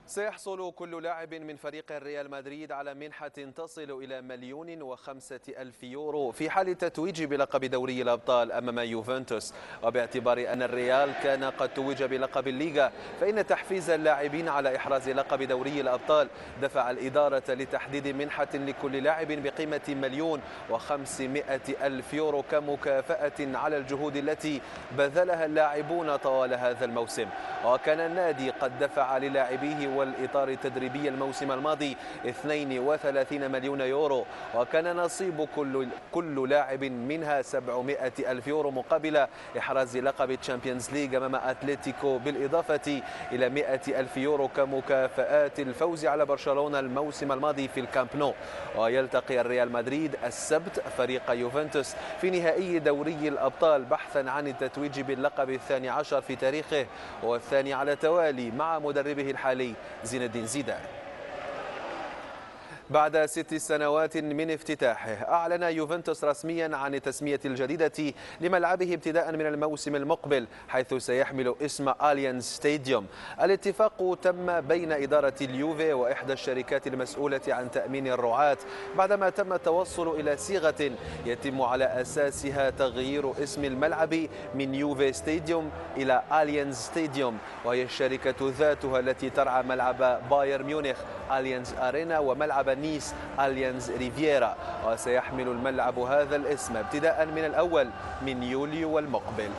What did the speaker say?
سيحصل كل لاعب من فريق ريال مدريد على منحة تصل إلى 1,005,000 يورو في حال تتويج بلقب دوري الأبطال أمام يوفنتوس. وباعتبار أن الريال كان قد توج بلقب الليغا، فإن تحفيز اللاعبين على إحراز لقب دوري الأبطال دفع الإدارة لتحديد منحة لكل لاعب بقيمة 1,500,000 يورو كمكافأة على الجهود التي بذلها اللاعبون طوال هذا الموسم. وكان النادي قد دفع للاعبيه والإطار التدريبي الموسم الماضي 32 مليون يورو، وكان نصيب كل لاعب منها 700,000 يورو مقابل إحراز لقب تشامبيونز ليج أمام أتلتيكو، بالإضافة إلى 100,000 يورو كمكافآت الفوز على برشلونة الموسم الماضي في الكامب نو. ويلتقي الريال مدريد السبت فريق يوفنتوس في نهائي دوري الأبطال بحثا عن التتويج باللقب الثاني عشر في تاريخه والثاني على التوالي مع مدربه الحالي زين الدين زيدان. بعد 6 سنوات من افتتاحه، أعلن يوفنتوس رسميا عن التسمية الجديدة لملعبه ابتداء من الموسم المقبل، حيث سيحمل اسم أليانز ستاديوم. الاتفاق تم بين إدارة اليوفي وإحدى الشركات المسؤولة عن تأمين الرعاة بعدما تم التوصل إلى صيغة يتم على أساسها تغيير اسم الملعب من يوفي ستاديوم إلى أليانز ستاديوم، وهي الشركة ذاتها التي ترعى ملعب بايرن ميونخ أليانز أرينا وملعب نيس أليانز ريفييرا. وسيحمل الملعب هذا الاسم ابتداء من الأول من يوليو المقبل.